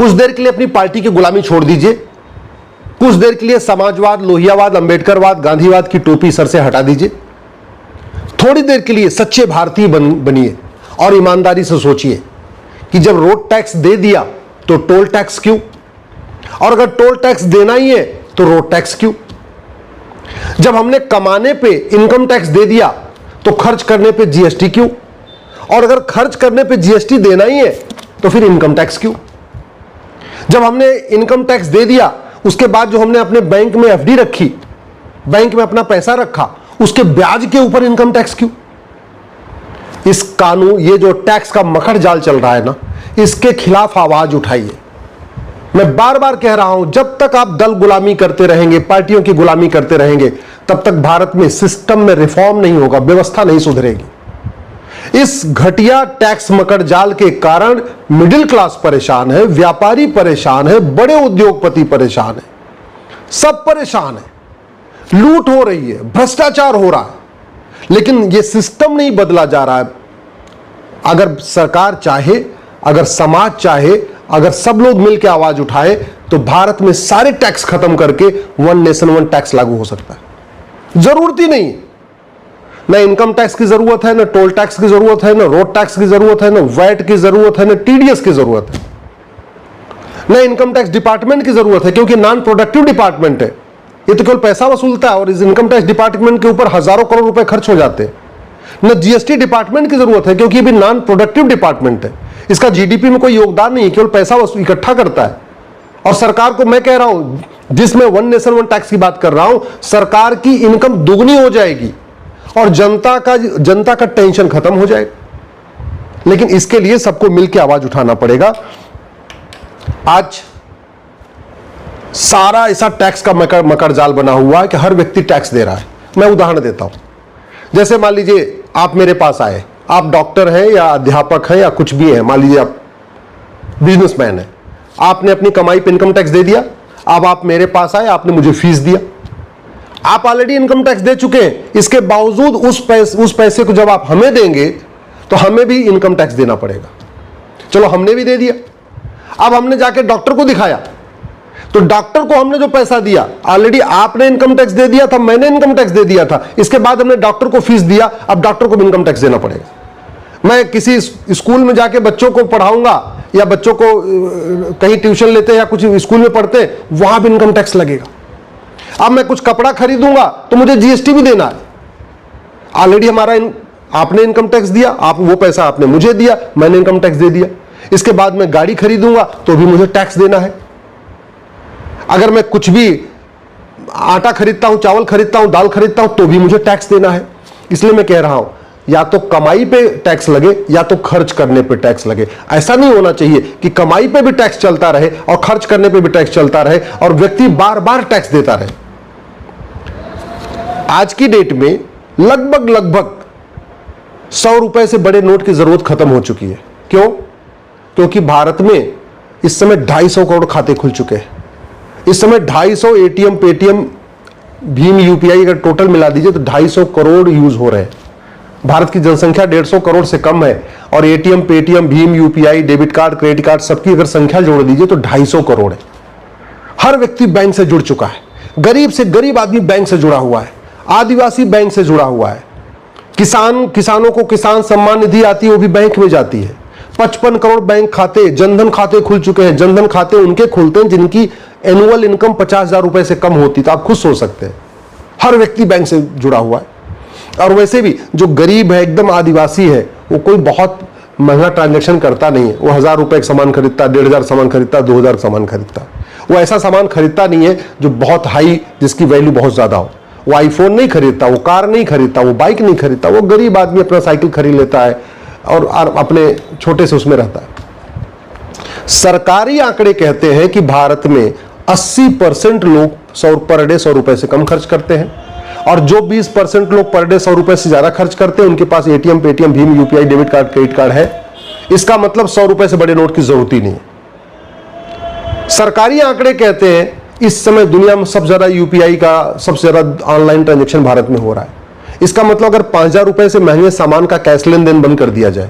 कुछ देर के लिए अपनी पार्टी की गुलामी छोड़ दीजिए, कुछ देर के लिए समाजवाद, लोहियावाद, अंबेडकरवाद, गांधीवाद की टोपी सर से हटा दीजिए। थोड़ी देर के लिए सच्चे भारतीय बनिए और ईमानदारी से सोचिए कि जब रोड टैक्स दे दिया तो टोल टैक्स क्यों, और अगर टोल टैक्स देना ही है तो रोड टैक्स क्यों। जब हमने कमाने पे इनकम टैक्स दे दिया तो खर्च करने पे जीएसटी क्यों, और अगर खर्च करने पे जीएसटी देना ही है तो फिर इनकम टैक्स क्यों। जब हमने इनकम टैक्स दे दिया, उसके बाद जो हमने अपने बैंक में एफडी रखी, बैंक में अपना पैसा रखा, उसके ब्याज के ऊपर इनकम टैक्स क्यों। इस कानून, ये जो टैक्स का मखर जाल चल रहा है ना, इसके खिलाफ आवाज उठाइए। मैं बार बार कह रहा हूं, जब तक आप दल गुलामी करते रहेंगे, पार्टियों की गुलामी करते रहेंगे, तब तक भारत में सिस्टम में रिफॉर्म नहीं होगा, व्यवस्था नहीं सुधरेगी। इस घटिया टैक्स मकर जाल के कारण मिडिल क्लास परेशान है, व्यापारी परेशान है, बड़े उद्योगपति परेशान है, सब परेशान है। लूट हो रही है, भ्रष्टाचार हो रहा है, लेकिन यह सिस्टम नहीं बदला जा रहा है। अगर सरकार चाहे, अगर समाज चाहे, अगर सब लोग मिलकर आवाज उठाए, तो भारत में सारे टैक्स खत्म करके वन नेशन वन टैक्स लागू हो सकता है। जरूरत ही नहीं, न इनकम टैक्स की जरूरत है, न टोल टैक्स की जरूरत है, न रोड टैक्स की जरूरत है, न वैट की जरूरत है, न टीडीएस की जरूरत है, न इनकम टैक्स डिपार्टमेंट की जरूरत है, क्योंकि नॉन प्रोडक्टिव डिपार्टमेंट है। ये तो केवल पैसा वसूलता है और इस इनकम टैक्स डिपार्टमेंट के ऊपर हजारों करोड़ रुपए खर्च हो जाते हैं। न जीएसटी डिपार्टमेंट की जरूरत है, क्योंकि ये भी नॉन प्रोडक्टिव डिपार्टमेंट है, इसका जीडीपी में कोई योगदान नहीं है, केवल पैसा इकट्ठा करता है। और सरकार को मैं कह रहा हूं, जिसमें वन नेशन वन टैक्स की बात कर रहा हूं, सरकार की इनकम दुगनी हो जाएगी और जनता का टेंशन खत्म हो जाएगा। लेकिन इसके लिए सबको मिलकर आवाज उठाना पड़ेगा। आज सारा ऐसा टैक्स का मकर जाल बना हुआ है कि हर व्यक्ति टैक्स दे रहा है। मैं उदाहरण देता हूं, जैसे मान लीजिए आप मेरे पास आए, आप डॉक्टर हैं या अध्यापक हैं या कुछ भी हैं, मान लीजिए आप बिजनेसमैन हैं, आपने अपनी कमाई पे इनकम टैक्स दे दिया। अब आप मेरे पास आए, आपने मुझे फीस दिया, आप ऑलरेडी इनकम टैक्स दे चुके हैं। इसके बावजूद उस पैसे को जब आप हमें देंगे तो हमें भी इनकम टैक्स देना पड़ेगा। चलो हमने भी दे दिया, अब हमने जाके डॉक्टर को दिखाया, तो डॉक्टर को हमने जो पैसा दिया, ऑलरेडी आपने इनकम टैक्स दे दिया था, मैंने इनकम टैक्स दे दिया था, इसके बाद हमने डॉक्टर को फीस दिया, अब डॉक्टर को भी इनकम टैक्स देना पड़ेगा। मैं किसी स्कूल में जाके बच्चों को पढ़ाऊंगा या बच्चों को कहीं ट्यूशन लेते हैं या कुछ स्कूल में पढ़ते हैं, वहां भी इनकम टैक्स लगेगा। अब मैं कुछ कपड़ा खरीदूंगा तो मुझे जीएसटी भी देना है। ऑलरेडी आपने इनकम टैक्स दिया, आप वो पैसा आपने मुझे दिया, मैंने इनकम टैक्स दे दिया। इसके बाद मैं गाड़ी खरीदूंगा तो भी मुझे टैक्स देना है। अगर मैं कुछ भी आटा खरीदता हूं, चावल खरीदता हूं, दाल खरीदता हूं, तो भी मुझे टैक्स देना है। इसलिए मैं कह रहा हूं, या तो कमाई पे टैक्स लगे या तो खर्च करने पे टैक्स लगे। ऐसा नहीं होना चाहिए कि कमाई पे भी टैक्स चलता रहे और खर्च करने पे भी टैक्स चलता रहे और व्यक्ति बार बार टैक्स देता रहे। आज की डेट में लगभग 100 रुपए से बड़े नोट की जरूरत खत्म हो चुकी है। क्यों? क्योंकि भारत में इस समय 250 करोड़ खाते खुल चुके हैं। इस समय 250 एटीएम, पेटीएम, भीम यूपीआई अगर टोटल मिला दीजिए तो 250 करोड़ यूज हो रहे हैं। भारत की जनसंख्या 150 करोड़ से कम है और एटीएम, पेटीएम, भीम UPI, debit card, credit card सबकी अगर संख्या जोड़ दीजिए तो 250 करोड़ है। हर व्यक्ति बैंक से जुड़ चुका है। गरीब से गरीब आदमी बैंक से जुड़ा हुआ है, आदिवासी बैंक से जुड़ा हुआ है, किसानों को किसान सम्मान निधि आती है, वो भी बैंक में जाती है। 55 करोड़ बैंक खाते, जनधन खाते खुल चुके हैं। जनधन खाते उनके खुलते हैं जिनकी एनुअल इनकम 50,000 रुपए से कम होती, तो आप खुद सोच सकते हैं। हर व्यक्ति बैंक से जुड़ा हुआ है। और वैसे भी जो गरीब है, एकदम आदिवासी है, वो कोई बहुत महंगा ट्रांजैक्शन करता नहीं है। वो 1000 रुपए का सामान खरीदता, 1500 सामान खरीदता, 2000 सामान खरीदता। वो ऐसा सामान खरीदता नहीं है जो बहुत हाई, जिसकी वैल्यू बहुत ज्यादा हो। वो आईफोन नहीं खरीदता, वो कार नहीं खरीदता, वो बाइक नहीं खरीदता। वो गरीब आदमी अपना साइकिल खरीद लेता है और अपने छोटे से उसमें रहता है। सरकारी आंकड़े कहते हैं कि भारत में 80% लोग पर डे 100 रुपए से कम खर्च करते हैं और जो 20% लोग पर डे 100 रुपए से ज्यादा खर्च करते हैं उनके पास एटीएम, पेटीएम, भीम UPI, debit card, credit card है। इसका मतलब 100 रुपए से बड़े नोट की जरूरत ही नहीं है। सरकारी आंकड़े कहते हैं इस समय दुनिया में सबसे ज्यादा यूपीआई का, सबसे ज्यादा ऑनलाइन ट्रांजैक्शन भारत में हो रहा है। इसका मतलब अगर 5000 रुपए से महंगे सामान का कैश लेन देन बंद कर दिया जाए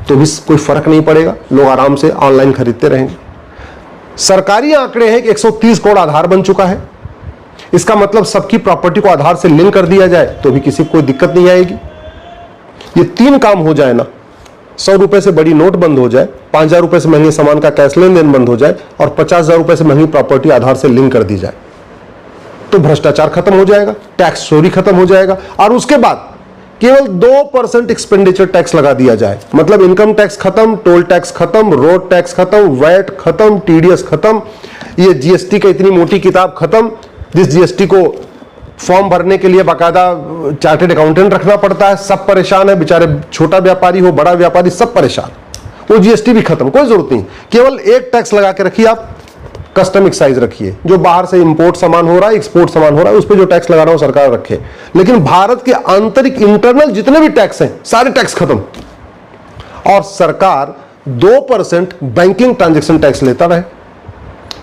तो भी कोई फर्क नहीं पड़ेगा, लोग आराम से ऑनलाइन खरीदते रहेंगे। सरकारी आंकड़े हैं कि 130 करोड़ आधार बन चुका है। इसका मतलब सबकी प्रॉपर्टी को आधार से लिंक कर दिया जाए तो भी किसी को कोई दिक्कत नहीं आएगी। ये 3 काम हो जाए ना, 100 रुपए से बड़ी नोट बंद हो जाए, 5,000 रुपए से महंगे सामान का कैश लेन देन बंद हो जाए और 50,000 रुपए से महंगी प्रॉपर्टी आधार से लिंक कर दी जाए, तो भ्रष्टाचार खत्म हो जाएगा, टैक्स चोरी खत्म हो जाएगा। और उसके बाद केवल 2% एक्सपेंडिचर टैक्स लगा दिया जाए, मतलब इनकम टैक्स खत्म, टोल टैक्स खत्म, रोड टैक्स खत्म, वैट खत्म, टीडीएस खत्म, ये जीएसटी का इतनी मोटी किताब खत्म, जिस जीएसटी को फॉर्म भरने के लिए बाकायदा चार्टेड अकाउंटेंट रखना पड़ता है। सब परेशान है बेचारे, छोटा व्यापारी हो बड़ा व्यापारी सब परेशान। वो जीएसटी भी खत्म, कोई जरूरत नहीं, केवल एक टैक्स लगा के रखिए आप, कस्टम एक्साइज रखिए। जो बाहर से इंपोर्ट सामान हो रहा है, एक्सपोर्ट सामान हो रहा है, उस पर जो टैक्स लगा रहा हो सरकार रखे। लेकिन भारत के आंतरिक इंटरनल जितने भी टैक्स हैं सारे टैक्स खत्म, और सरकार 2% बैंकिंग ट्रांजैक्शन टैक्स लेता रहे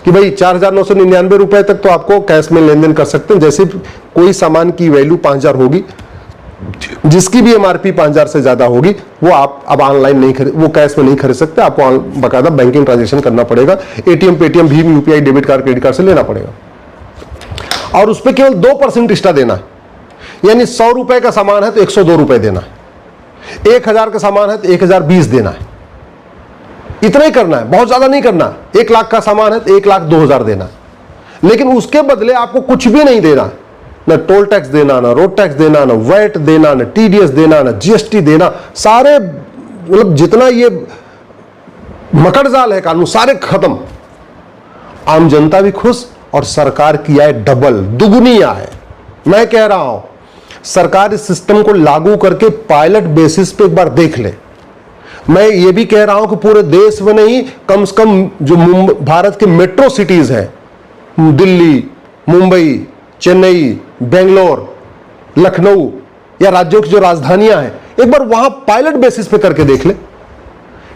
कि भाई 4,999 रुपए तक तो आपको कैश में लेन देन कर सकते हैं। जैसे कोई सामान की वैल्यू 5,000 होगी, जिसकी भी एमआरपी 5,000 से ज्यादा होगी, वो आप अब ऑनलाइन नहीं खरीद, वो कैश में नहीं खरीद सकते, आपको बाकायदा बैंकिंग ट्रांजैक्शन करना पड़ेगा। एटीएम, पेटीएम, भीम, UPI, debit card, credit card से लेना पड़ेगा। और उस पर केवल 2% एक्स्ट्रा देना है, यानी 100 रुपए का सामान है तो 102 रुपए देना है, 1,000 का सामान है तो 1,020 देना है। इतना ही करना है, बहुत ज्यादा नहीं करना। 1 लाख का सामान है तो 1,02,000 देना है। लेकिन उसके बदले आपको कुछ भी नहीं देना, ना टोल टैक्स देना, ना रोड टैक्स देना, ना वैट देना, ना टीडीएस देना, ना जीएसटी देना, सारे मतलब जितना ये मकड़जाल है कानून सारे खत्म। आम जनता भी खुश और सरकार की आय डबल, दुगुनी आय। मैं कह रहा हूं सरकार इस सिस्टम को लागू करके पायलट बेसिस पे एक बार देख ले। मैं ये भी कह रहा हूं कि पूरे देश में नहीं, कम से कम जो भारत के मेट्रो सिटीज हैं, दिल्ली, मुंबई, चेन्नई, बेंगलोर, लखनऊ या राज्यों की जो राजधानियां हैं, एक बार वहां पायलट बेसिस पे करके देख ले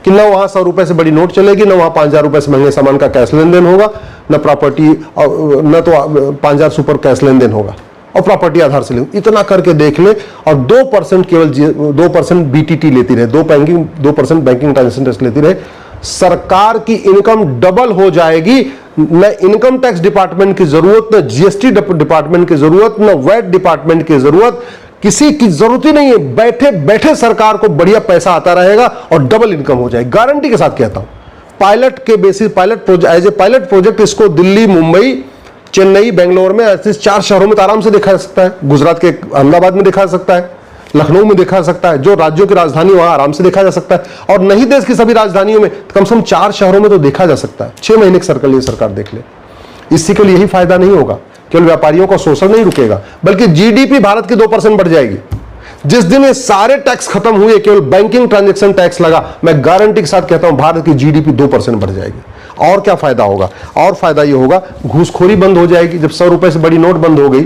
कि ना वहां 100 रुपए से बड़ी नोट चलेगी, ना वहां 5,000 रुपए से महंगे सामान का कैश लेन देन होगा, ना प्रॉपर्टी, न तो 5,000 सुपर कैश लेन देन होगा और प्रॉपर्टी आधार से ले। इतना करके देख ले, और 2% केवल 2% बीटीटी लेती रहे, 2% बैंकिंग ट्रांजैक्शन टैक्स लेती रहे, सरकार की इनकम डबल हो जाएगी। न इनकम टैक्स डिपार्टमेंट की जरूरत, न जीएसटी डिपार्टमेंट की जरूरत, न वैट डिपार्टमेंट की जरूरत, किसी की जरूरत ही नहीं है। बैठे बैठे सरकार को बढ़िया पैसा आता रहेगा और डबल इनकम हो जाएगी, गारंटी के साथ कहता हूं। पायलट के basis, as a pilot project इसको दिल्ली, मुंबई, चेन्नई, बेंगलोर में, ऐसे 4 शहरों में तो आराम से देखा जा सकता है। गुजरात के अहमदाबाद में देखा जा सकता है, लखनऊ में देखा जा सकता है, जो राज्यों की राजधानी वहां आराम से देखा जा सकता है। और नहीं देश की सभी राजधानियों में, कम से कम 4 शहरों में तो देखा जा सकता है। 6 महीने के सर्कल ये सरकार देख ले। इससे केवल यही फायदा नहीं होगा, केवल व्यापारियों का शोषण नहीं रुकेगा, बल्कि जीडीपी भारत की 2% बढ़ जाएगी। जिस दिन ये सारे टैक्स खत्म हुए, केवल बैंकिंग ट्रांजैक्शन टैक्स लगा, मैं गारंटी के साथ कहता हूं भारत की जीडीपी 2% बढ़ जाएगी। और क्या फायदा होगा? और फायदा ये होगा, घूसखोरी बंद हो जाएगी। जब 100 रुपए से बड़ी नोट बंद हो गई,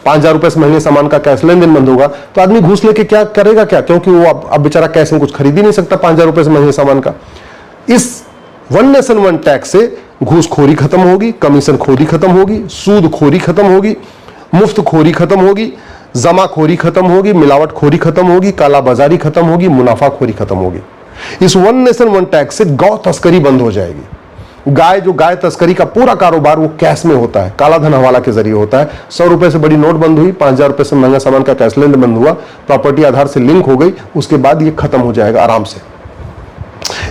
5,000 रुपए से महंगे सामान का कैश लेन देन बंद होगा, तो आदमी घूस लेके क्या करेगा? क्या, क्योंकि वो अब बेचारा कैश में कुछ खरीद ही नहीं सकता 5,000 रुपए से महंगे सामान का। इस वन नेशन वन टैक्स से घूसखोरी खत्म होगी, कमीशन खोरी खत्म होगी, सूद खोरी खत्म होगी, मुफ्त खोरी खत्म होगी, जमाखोरी खत्म होगी, मिलावट खोरी खत्म होगी, कालाबाजारी खत्म होगी, मुनाफाखोरी खत्म होगी। इस वन नेशन वन टैक्स से गौ तस्करी बंद हो जाएगी। गाय तस्करी का पूरा कारोबार वो कैश में होता है, काला धन हवाला के जरिए होता है। 100 रुपए से बड़ी नोट बंद हुई, 5,000 रुपए से महंगा सामान का कैश लेन देन बंद हुआ, प्रॉपर्टी आधार से लिंक हो गई, उसके बाद ये खत्म हो जाएगा आराम से।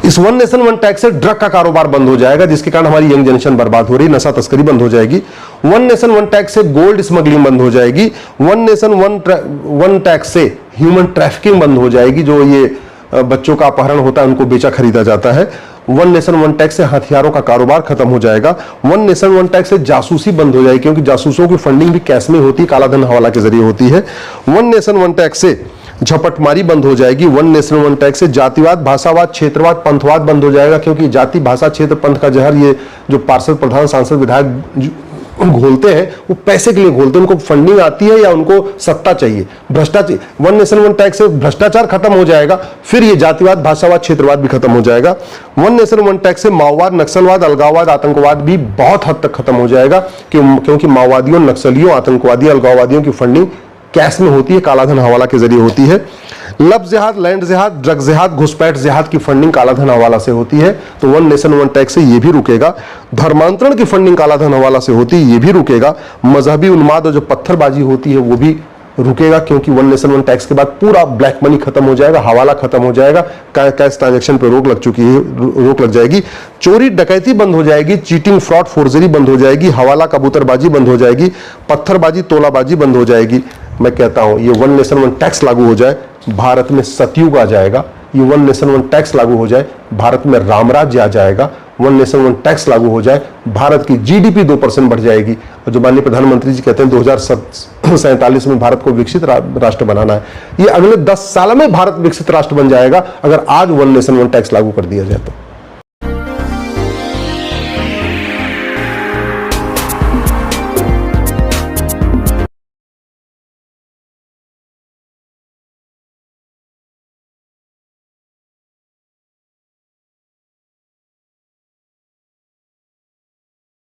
इस वन नेशन वन टैक्स से ड्रग का कारोबार बंद हो जाएगा, जिसके कारण हमारी यंग जनरेशन बर्बाद हो रही, नशा तस्करी बंद हो जाएगी। वन नेशन वन टैक्स से गोल्ड स्मगलिंग बंद हो जाएगी। वन नेशन वन टैक्स से ह्यूमन ट्रैफिकिंग बंद हो जाएगी, जो ये बच्चों का अपहरण होता है, उनको बेचा खरीदा जाता है। वन नेशन वन टैक्स से हथियारों का कारोबार खत्म हो जाएगा। वन नेशन वन टैक्स से जासूसी बंद हो जाएगी, क्योंकि जासूसों की फंडिंग भी कैश में होती है, काला धन हवाला के जरिए होती है। वन नेशन वन टैक्स से झपटमारी बंद हो जाएगी। वन नेशन वन टैक्स से जातिवाद, भाषावाद, क्षेत्रवाद, पंथवाद बंद हो जाएगा, क्योंकि जाति, भाषा, क्षेत्र, पंथ का जहर ये जो पार्षद, प्रधान, सांसद, विधायक घोलते हैं, वो पैसे के लिए घोलते हैं। उनको फंडिंग आती है या उनको सत्ता चाहिए, भ्रष्टाचार। वन नेशन वन टैक्स से भ्रष्टाचार खत्म हो जाएगा, फिर ये जातिवाद, भाषावाद, क्षेत्रवाद भी खत्म हो जाएगा। वन नेशन वन टैक्स से माओवाद, नक्सलवाद, अलगाववाद, आतंकवाद भी बहुत हद तक खत्म हो जाएगा, क्योंकि माओवादियों, नक्सलियों, आतंकवादी, अलगाववादियों की फंडिंग कैश में होती है, कालाधन हवाला के जरिए होती है। लब जिहाद, लैंड जिहाद, ड्रग जिहाद, घुसपैठ जिहाद की फंडिंग कालाधन हवाला से होती है, तो वन नेशन वन टैक्स से ये भी रुकेगा। धर्मांतरण की फंडिंग कालाधन हवाला से होती है, ये भी रुकेगा। मजहबी उन्माद और जो पत्थरबाजी होती है वो भी रुकेगा, क्योंकि वन नेशन वन टैक्स के बाद पूरा ब्लैक मनी खत्म हो जाएगा, हवाला खत्म हो जाएगा, कैश ट्रांजैक्शन पे रोक लग चुकी है, रोक लग जाएगी। चोरी डकैती बंद हो जाएगी, चीटिंग फ्रॉड फोर्जरी बंद हो जाएगी, हवाला कबूतरबाजी बंद हो जाएगी, पत्थरबाजी तोलाबाजी बंद हो जाएगी। मैं कहता हूं ये वन नेशन वन टैक्स लागू हो जाए, भारत में सतयुग आ जाएगा। ये वन नेशन वन टैक्स लागू हो जाए, भारत में रामराज्य आ जाएगा। वन नेशन वन टैक्स लागू हो जाए, भारत की जीडीपी 2% बढ़ जाएगी। और जो माननीय प्रधानमंत्री जी कहते हैं 2047 में भारत को विकसित राष्ट्र बनाना है, ये अगले 10 साल में भारत विकसित राष्ट्र बन जाएगा अगर आज वन नेशन वन टैक्स लागू कर दिया जाए तो।